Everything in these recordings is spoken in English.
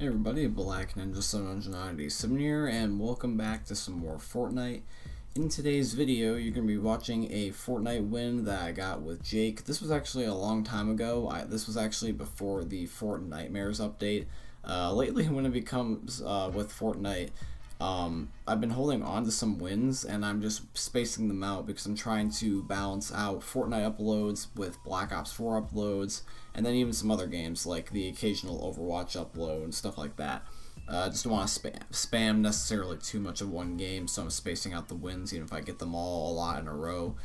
Hey everybody, Black Ninja 797 here, and welcome back to some more Fortnite. In today's video, you're going to be watching a Fortnite win that I got with Jake. This was actually a long time ago. This was actually before the Fortnitemares update. Lately, when it becomes with Fortnite, I've been holding on to some wins, and I'm just spacing them out because I'm trying to balance out Fortnite uploads with Black Ops 4 uploads, and then even some other games like the occasional Overwatch upload and stuff like that. Just don't want to spam necessarily too much of one game, so I'm spacing out the wins even if I get them all a lot in a row.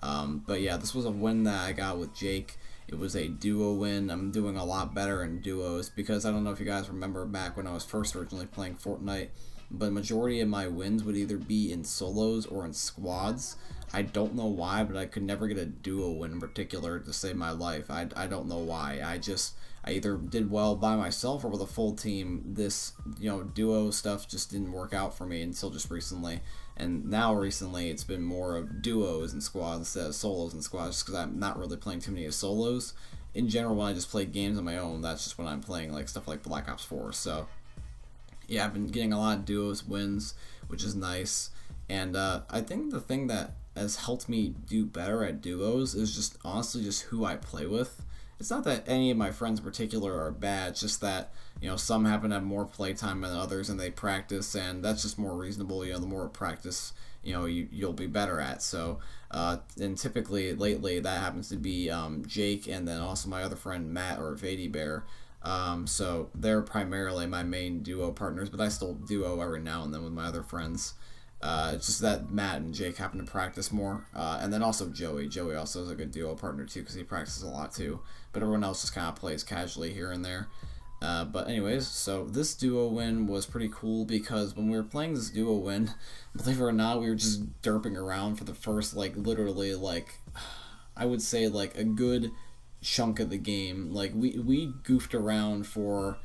But yeah, this was a win that I got with Jake. It was a duo win. I'm doing a lot better in duos because I don't know if you guys remember back when I was first originally playing Fortnite, but majority of my wins would either be in solos or in squads. I don't know why, but I could never get a duo win in particular to save my life. I don't know why. I either did well by myself or with a full team. This duo stuff just didn't work out for me until just recently. And now recently it's been more of duos and squads instead of solos and squads, just because I'm not really playing too many of solos. In general, when I just play games on my own, that's just when I'm playing like stuff like Black Ops 4. So yeah, I've been getting a lot of duos wins, which is nice. And I think the thing that has helped me do better at duos is just honestly just who I play with. It's not that any of my friends in particular are bad, it's just that some happen to have more playtime than others and they practice, and that's just more reasonable. The more practice you'll be better at. So and typically lately that happens to be Jake, and then also my other friend Matt or Vady Bear. So they're primarily my main duo partners, but I still duo every now and then with my other friends. It's just that Matt and Jake happen to practice more, and then also Joey. Joey also is a good duo partner too because he practices a lot too, but everyone else just kind of plays casually here and there. But anyways, so this duo win was pretty cool because when we were playing this duo win, believe it or not, we were just derping around for the first literally I would say a good chunk of the game. We goofed around for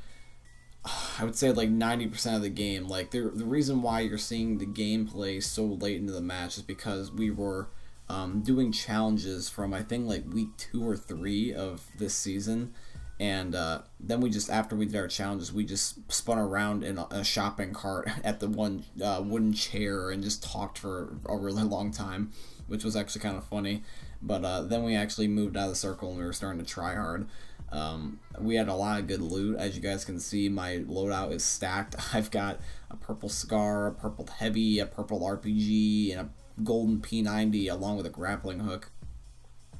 I would say 90% of the game. The reason why you're seeing the gameplay so late into the match is because we were doing challenges from I think week 2 or 3 of this season, and then we just, after we did our challenges, we just spun around in a shopping cart at the one wooden chair and just talked for a really long time, which was actually kind of funny. But then we actually moved out of the circle and we were starting to try hard. We had a lot of good loot. As you guys can see, my loadout is stacked. I've got a purple scar, a purple heavy, a purple RPG, and a golden P90 along with a grappling hook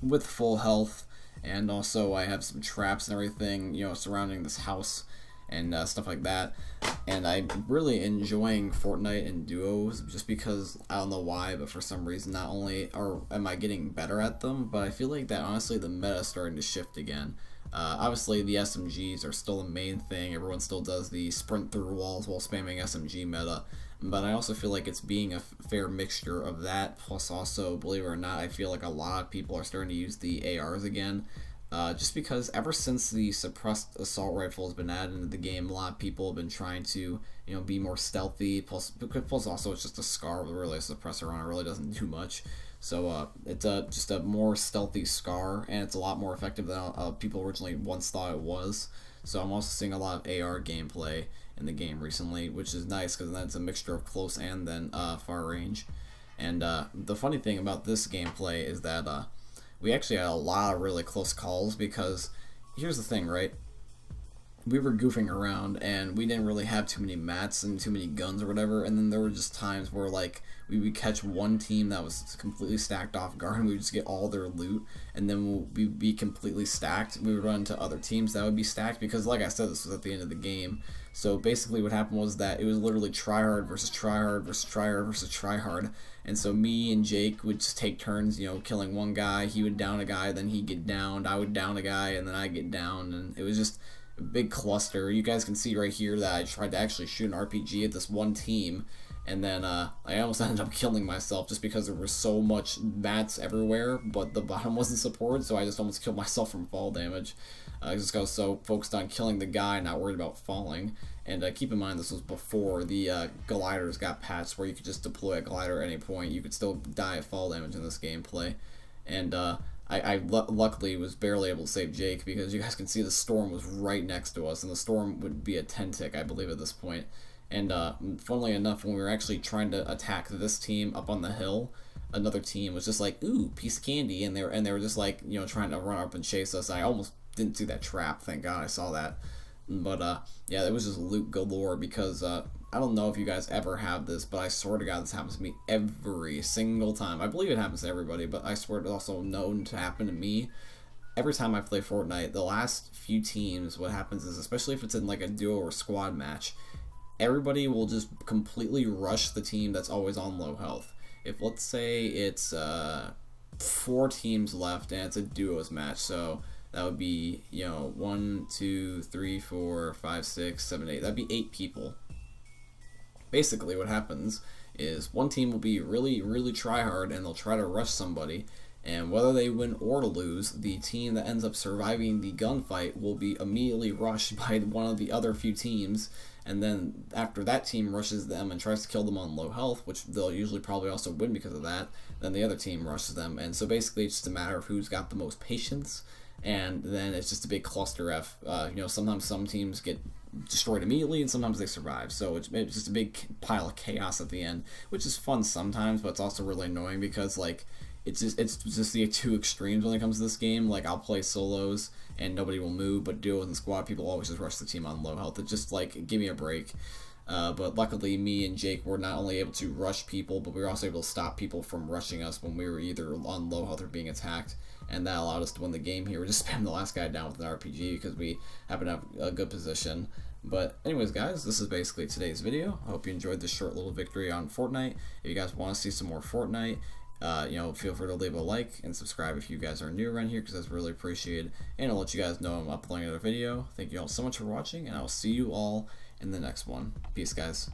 with full health. And also I have some traps and everything surrounding this house and stuff like that. And I'm really enjoying Fortnite and duos just because I don't know why, but for some reason not only am I getting better at them, but I feel like that honestly the meta is starting to shift again. Obviously the SMGs are still the main thing. Everyone still does the sprint through walls while spamming SMG meta, but I also feel like it's being a fair mixture of that, plus also, believe it or not, I feel like a lot of people are starting to use the ARs again. Just because ever since the suppressed assault rifle has been added into the game, a lot of people have been trying to be more stealthy, plus also it's just a scar with really a suppressor on it. Really doesn't do much. So it's just a more stealthy scar, and it's a lot more effective than people originally once thought it was. So I'm also seeing a lot of AR gameplay in the game recently, which is nice because then it's a mixture of close and then far range. And the funny thing about this gameplay is that we actually had a lot of really close calls, because here's the thing, right? We were goofing around and we didn't really have too many mats and too many guns or whatever, and then there were just times where we would catch one team that was completely stacked off guard and we would just get all their loot, and then we'd be completely stacked. We would run into other teams that would be stacked because, like I said, this was at the end of the game. So basically what happened was that it was literally tryhard versus tryhard versus tryhard versus tryhard. And so me and Jake would just take turns, killing one guy. He would down a guy, then he'd get downed. I would down a guy, and then I'd get downed. And it was just a big cluster. You guys can see right here that I tried to actually shoot an RPG at this one team, and then I almost ended up killing myself just because there was so much mats everywhere, but the bottom wasn't supported, so I just almost killed myself from fall damage. I just got so focused on killing the guy, not worried about falling. And keep in mind, this was before the gliders got patched, where you could just deploy a glider at any point. You could still die of fall damage in this gameplay. And I luckily was barely able to save Jake, because you guys can see the storm was right next to us, and the storm would be a 10 tick, I believe, at this point. And funnily enough, when we were actually trying to attack this team up on the hill, another team was just like, "Ooh, piece of candy," and they were just like, you know, trying to run up and chase us. I almost didn't see that trap. Thank God I saw that. But yeah, it was just loot galore, because I don't know if you guys ever have this, but I swear to God, this happens to me every single time. I believe it happens to everybody, but I swear it's also known to happen to me. Every time I play Fortnite, the last few teams, what happens is, especially if it's in like a duo or squad match, everybody will just completely rush the team that's always on low health. If, let's say, it's 4 teams left and it's a duos match, so that would be, you know, 1, 2, 3, 4, 5, 6, 7, 8. That'd be 8 people. Basically, what happens is one team will be really try hard, and they'll try to rush somebody, and whether they win or to lose, the team that ends up surviving the gunfight will be immediately rushed by one of the other few teams, and then after that team rushes them and tries to kill them on low health, which they'll usually probably also win because of that, then the other team rushes them. And so basically it's just a matter of who's got the most patience, and then it's just a big cluster F. You know, sometimes some teams get destroyed immediately, and sometimes they survive. So it's just a big pile of chaos at the end, which is fun sometimes, but it's also really annoying, because like it's just the two extremes when it comes to this game. Like, I'll play solos and nobody will move, but duos and squad, people always just rush the team on low health. It's just like, give me a break. But luckily, me and Jake were not only able to rush people, but we were also able to stop people from rushing us when we were either on low health or being attacked, and that allowed us to win the game here. We just spammed the last guy down with an RPG because we happen to have a good position. But anyways, guys, this is basically today's video. I hope you enjoyed this short little victory on Fortnite. If you guys want to see some more Fortnite, you know, feel free to leave a like and subscribe if you guys are new around here, because that's really appreciated. And I'll let you guys know I'm uploading another video. Thank you all so much for watching, and I'll see you all in the next one. Peace, guys.